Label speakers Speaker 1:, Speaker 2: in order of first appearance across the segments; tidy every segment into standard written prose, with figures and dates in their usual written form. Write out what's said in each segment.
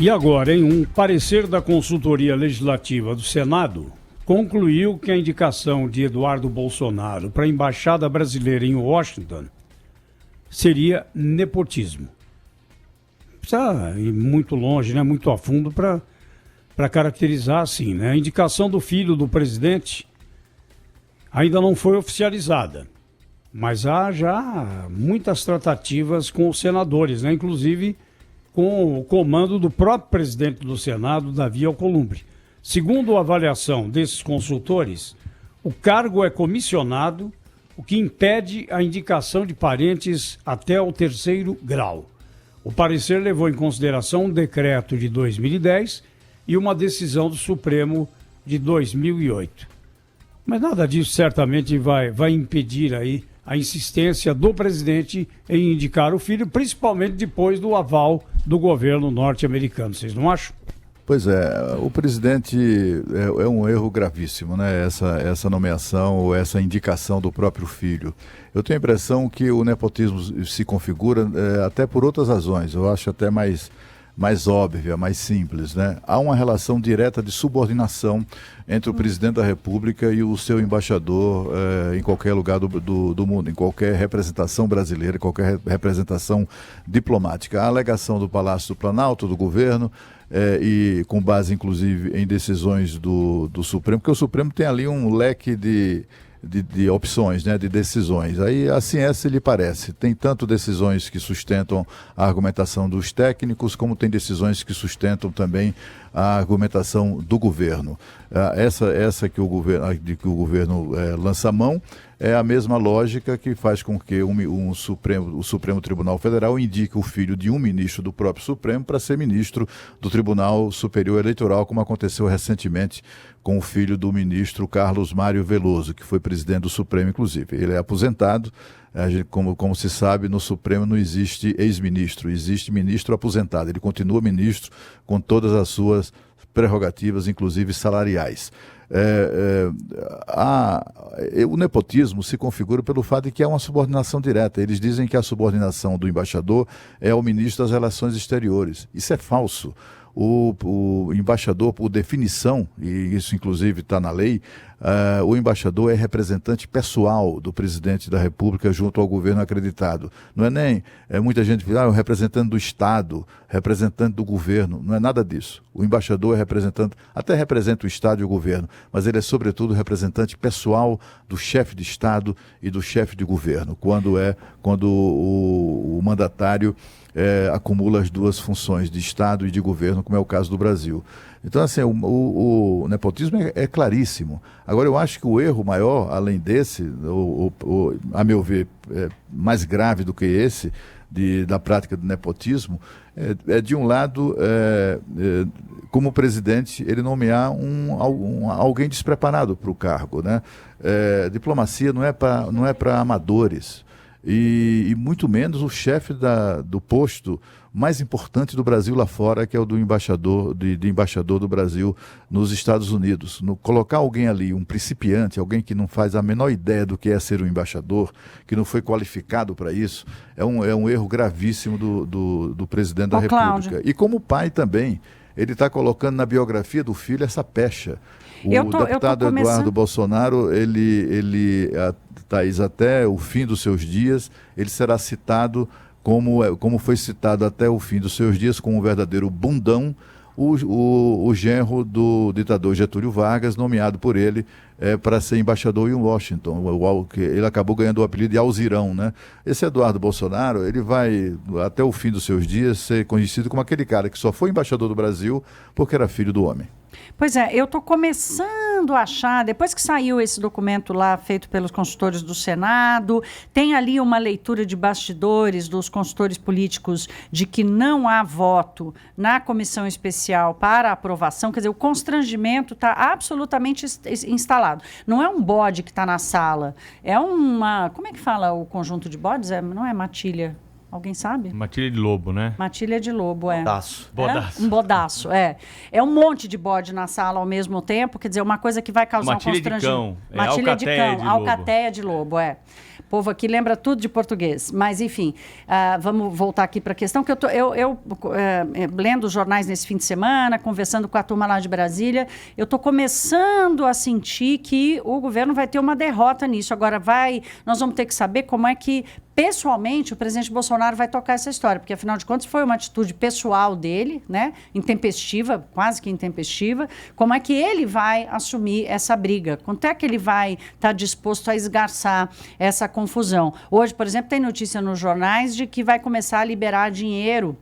Speaker 1: E agora, em um parecer da Consultoria Legislativa do Senado, concluiu que a indicação de Eduardo Bolsonaro para a Embaixada Brasileira em Washington seria nepotismo. Precisa ir muito longe, né? Muito a fundo para caracterizar assim, né? A indicação do filho do presidente ainda não foi oficializada, mas há já muitas tratativas com os senadores, né? Inclusive com o comando do próprio presidente do Senado, Davi Alcolumbre. Segundo a avaliação desses consultores, o cargo é comissionado, o que impede a indicação de parentes até o 3º grau. O parecer levou em consideração um decreto de 2010 e uma decisão do Supremo de 2008. Mas nada disso certamente vai impedir aí a insistência do presidente em indicar o filho, principalmente depois do aval do governo norte-americano. Vocês não acham?
Speaker 2: Pois é, o presidente é um erro gravíssimo, né? Essa nomeação ou essa indicação do próprio filho. Eu tenho a impressão que o nepotismo se configura até por outras razões. Eu acho até mais óbvia, mais simples, né? Há uma relação direta de subordinação entre o presidente da República e o seu embaixador em qualquer lugar do mundo, em qualquer representação brasileira, qualquer representação diplomática. A alegação do Palácio do Planalto, do governo, e com base, inclusive, em decisões do Supremo, porque o Supremo tem ali um leque de opções, né, de decisões. Aí, assim se lhe parece. Tem tanto decisões que sustentam a argumentação dos técnicos, como tem decisões que sustentam também a argumentação do governo. Essa que o governo lança a mão é a mesma lógica que faz com que o Supremo Tribunal Federal indique o filho de um ministro do próprio Supremo para ser ministro do Tribunal Superior Eleitoral, como aconteceu recentemente com o filho do ministro Carlos Mário Veloso, que foi presidente do Supremo, inclusive. Ele é aposentado. Como se sabe, no Supremo não existe ex-ministro, existe ministro aposentado. Ele continua ministro com todas as suas prerrogativas, inclusive salariais. O nepotismo se configura pelo fato de que há uma subordinação direta. Eles dizem que a subordinação do embaixador é ao ministro das Relações Exteriores. Isso é falso. O embaixador, por definição, e isso inclusive está na lei, o embaixador é representante pessoal do presidente da República junto ao governo acreditado. Não é nem, muita gente fala, é o representante do Estado, representante do governo. Não é nada disso. O embaixador é representante, até representa o Estado e o governo, mas ele é sobretudo representante pessoal do chefe de Estado e do chefe de governo, quando o mandatário acumula as duas funções de Estado e de governo, como é o caso do Brasil. Então, assim, o nepotismo é claríssimo. Agora, eu acho que o erro maior, além desse, a meu ver, mais grave do que esse, da prática do nepotismo, de um lado, como presidente, ele nomear alguém despreparado para o cargo, né? Diplomacia não é para amadores. E muito menos o chefe do posto mais importante do Brasil lá fora, que é o do embaixador, de embaixador do Brasil nos Estados Unidos. Colocar alguém ali, um principiante, alguém que não faz a menor ideia do que é ser um embaixador, que não foi qualificado para isso, é um erro gravíssimo do presidente da República. Cláudio. E como pai também, ele está colocando na biografia do filho essa pecha. O deputado Eduardo Bolsonaro, ele Thaís, até o fim dos seus dias, ele será citado como foi citado até o fim dos seus dias, como um verdadeiro bundão, o genro do ditador Getúlio Vargas, nomeado por ele para ser embaixador em Washington. Ele acabou ganhando o apelido de Alzirão, né? Esse Eduardo Bolsonaro, ele vai, até o fim dos seus dias, ser conhecido como aquele cara que só foi embaixador do Brasil porque era filho do homem.
Speaker 3: Pois é, eu estou começando a achar, depois que saiu esse documento lá feito pelos consultores do Senado, tem ali uma leitura de bastidores dos consultores políticos de que não há voto na comissão especial para aprovação, quer dizer, o constrangimento está absolutamente instalado. Não é um bode que está na sala, é uma... Como é que fala o conjunto de bodes? Não é matilha? Alguém sabe?
Speaker 4: Matilha de lobo, né?
Speaker 3: Matilha de lobo,
Speaker 5: Bodaço.
Speaker 3: Um bodaço, É um monte de bode na sala ao mesmo tempo, quer dizer, uma coisa que vai causar
Speaker 4: matilha
Speaker 3: um constrangimento.
Speaker 4: Matilha de cão.
Speaker 3: Alcateia de lobo, povo aqui lembra tudo de português. Mas, enfim, vamos voltar aqui para a questão, que eu lendo os jornais nesse fim de semana, conversando com a turma lá de Brasília, eu estou começando a sentir que o governo vai ter uma derrota nisso. Agora, nós vamos ter que saber como é que, pessoalmente, o presidente Bolsonaro vai tocar essa história, porque, afinal de contas, foi uma atitude pessoal dele, né? Intempestiva, quase que intempestiva. Como é que ele vai assumir essa briga? Quanto é que ele vai estar disposto a esgarçar essa confusão? Hoje, por exemplo, tem notícia nos jornais de que vai começar a liberar dinheiro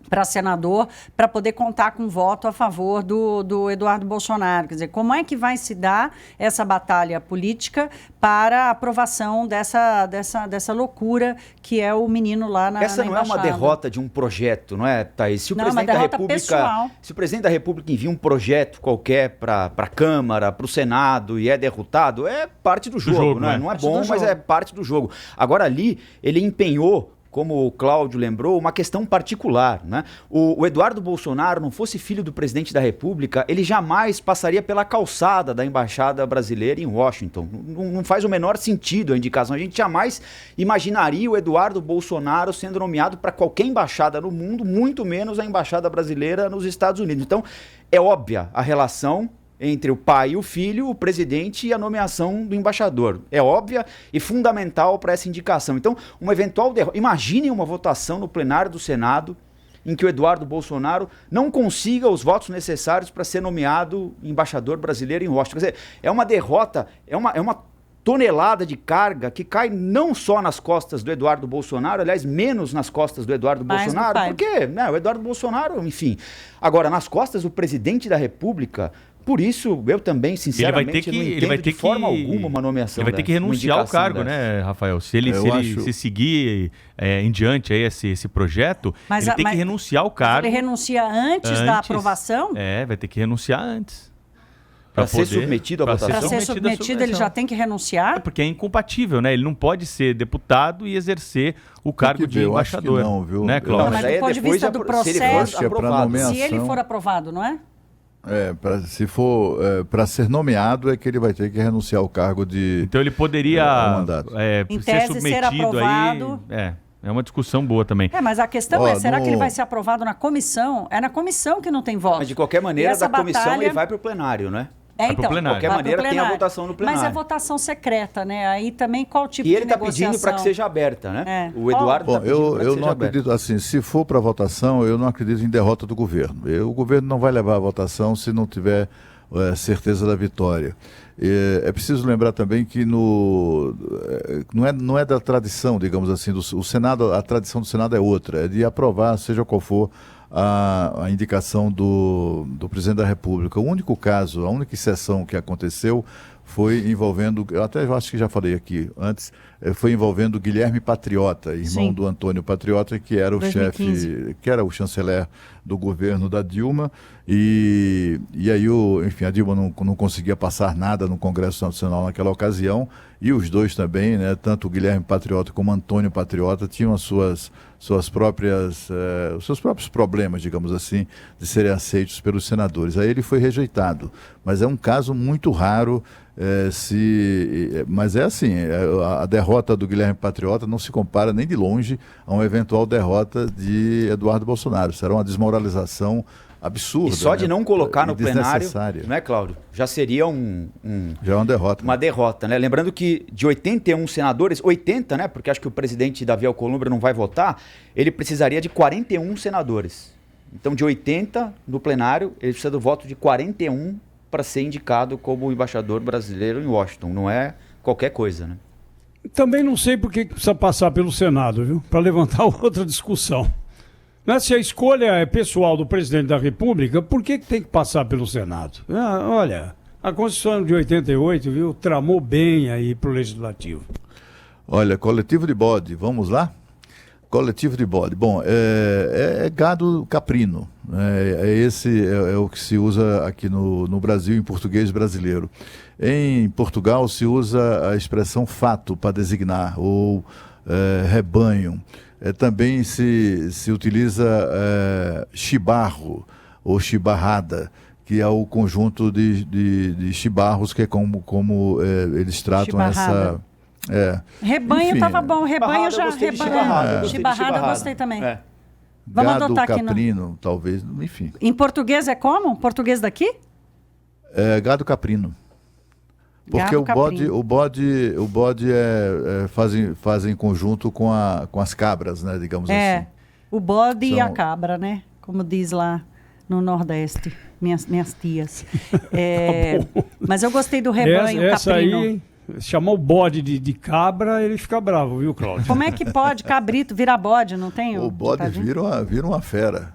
Speaker 3: para senador, para poder contar com voto a favor do Eduardo Bolsonaro. Quer dizer, como é que vai se dar essa batalha política para a aprovação dessa loucura que é o menino lá na
Speaker 4: Essa não
Speaker 3: embaixada?
Speaker 4: É uma derrota de um projeto, não é, Thaís? Se o
Speaker 3: Não,
Speaker 4: presidente
Speaker 3: uma
Speaker 4: da
Speaker 3: derrota
Speaker 4: República,
Speaker 3: pessoal.
Speaker 4: se o presidente da República envia um projeto qualquer para a Câmara, para o Senado e é derrotado, é parte do jogo,
Speaker 1: né?
Speaker 4: Não é
Speaker 3: Parte
Speaker 4: bom,
Speaker 3: do
Speaker 4: mas
Speaker 3: jogo.
Speaker 4: é parte do jogo. Agora ali, ele empenhou, como o Cláudio lembrou, uma questão particular, né? O Eduardo Bolsonaro não fosse filho do presidente da República, ele jamais passaria pela calçada da Embaixada Brasileira em Washington. Não faz o menor sentido a indicação. A gente jamais imaginaria o Eduardo Bolsonaro sendo nomeado para qualquer embaixada no mundo, muito menos a Embaixada Brasileira nos Estados Unidos. Então, é óbvia a relação entre o pai e o filho, o presidente e a nomeação do embaixador. É óbvia e fundamental para essa indicação. Então, uma eventual derrota... Imaginem uma votação no plenário do Senado em que o Eduardo Bolsonaro não consiga os votos necessários para ser nomeado embaixador brasileiro em Washington. Quer dizer, é uma derrota, é uma tonelada de carga que cai não só nas costas do Eduardo Bolsonaro, aliás, menos nas costas do Eduardo Bolsonaro, porque o Eduardo Bolsonaro, enfim. Agora, nas costas do presidente da República. Por isso, eu também, sinceramente, não entendo de forma alguma uma nomeação.
Speaker 5: Ele vai ter que renunciar ao cargo, né, Rafael? Se ele seguir em diante aí esse projeto, ele tem que renunciar ao cargo.
Speaker 3: Ele renuncia antes da aprovação?
Speaker 5: Vai ter que renunciar antes.
Speaker 4: Para ser submetido à votação?
Speaker 3: Para ser submetido, ele já tem que renunciar?
Speaker 5: Porque é incompatível, né? Ele não pode ser deputado e exercer o cargo de embaixador.
Speaker 2: Não, viu?
Speaker 5: Né, Cláudio?
Speaker 3: Mas do ponto de vista do processo,
Speaker 2: se
Speaker 3: ele for aprovado, não é?
Speaker 2: Se for para ser nomeado, é que ele vai ter que renunciar ao cargo de
Speaker 5: Então ele poderia ser submetido
Speaker 3: ser aprovado.
Speaker 5: aí. É uma discussão boa também.
Speaker 3: Mas a questão será que ele vai ser aprovado na comissão? É na comissão que não tem voto.
Speaker 4: Mas de qualquer maneira, da comissão ele vai para o plenário, né?
Speaker 5: Vai pro plenário.
Speaker 4: De qualquer maneira, tem a votação no plenário.
Speaker 3: Mas é votação secreta, né? Aí também qual tipo
Speaker 4: de
Speaker 3: negociação?
Speaker 4: E ele está pedindo para que seja aberta, né? O Eduardo está pedindo para que seja
Speaker 2: eu não acredito, assim, se for para votação, eu não acredito em derrota do governo. O governo não vai levar a votação se não tiver certeza da vitória. É preciso lembrar também que não é da tradição, digamos assim, o Senado, a tradição do Senado é outra, é de aprovar, seja qual for, a indicação do presidente da República. O único caso, a única exceção que aconteceu foi envolvendo, eu acho que já falei aqui antes, foi envolvendo Guilherme Patriota, irmão do Antônio Patriota, que era o 2015. Chefe, que era o chanceler do governo da Dilma, e aí a Dilma não conseguia passar nada no Congresso Nacional naquela ocasião, e os dois também, né, tanto o Guilherme Patriota como o Antônio Patriota, tinham os seus próprios problemas, digamos assim, de serem aceitos pelos senadores. Aí ele foi rejeitado, mas é um caso muito raro. Mas é assim, a derrota do Guilherme Patriota não se compara nem de longe a uma eventual derrota de Eduardo Bolsonaro. Será uma desmoralização absurda.
Speaker 4: E só de não colocar no plenário,
Speaker 2: não
Speaker 4: é, Cláudio? Já seria
Speaker 2: já é uma derrota.
Speaker 4: Uma derrota, né? Lembrando que de 81 senadores, 80, né? Porque acho que o presidente Davi Alcolumbre não vai votar, ele precisaria de 41 senadores. Então, de 80 no plenário, ele precisa do voto de 41 para ser indicado como embaixador brasileiro em Washington. Não é qualquer coisa, né?
Speaker 1: Também não sei por que precisa passar pelo Senado, viu? Para levantar outra discussão. Se a escolha é pessoal do presidente da República, por que tem que passar pelo Senado? Olha, a Constituição de 88, viu, tramou bem aí para o Legislativo.
Speaker 2: Olha, coletivo de bode, vamos lá? Coletivo de bode. Bom, é gado caprino. É o que se usa aqui no Brasil, em português brasileiro. Em Portugal se usa a expressão fato para designar, ou rebanho. Também se utiliza chibarro ou chibarrada, que é o conjunto de chibarros, que é como eles tratam
Speaker 3: Rebanho estava bom, rebanho já...
Speaker 4: Chibarrada
Speaker 3: eu gostei também.
Speaker 2: Vamos adotar aqui. Gado caprino, talvez, enfim.
Speaker 3: Em português é como? Português daqui?
Speaker 2: Gado caprino. Porque o bode faz em conjunto com as cabras, né, digamos assim.
Speaker 3: O bode e a cabra, né? Como diz lá no Nordeste, minhas tias. Mas eu gostei do rebanho
Speaker 1: essa
Speaker 3: caprino.
Speaker 1: Aí, se chamar o bode de cabra, ele fica bravo, viu, Cláudio?
Speaker 3: Como é que pode cabrito virar bode? Não tem?
Speaker 2: O bode vira uma fera.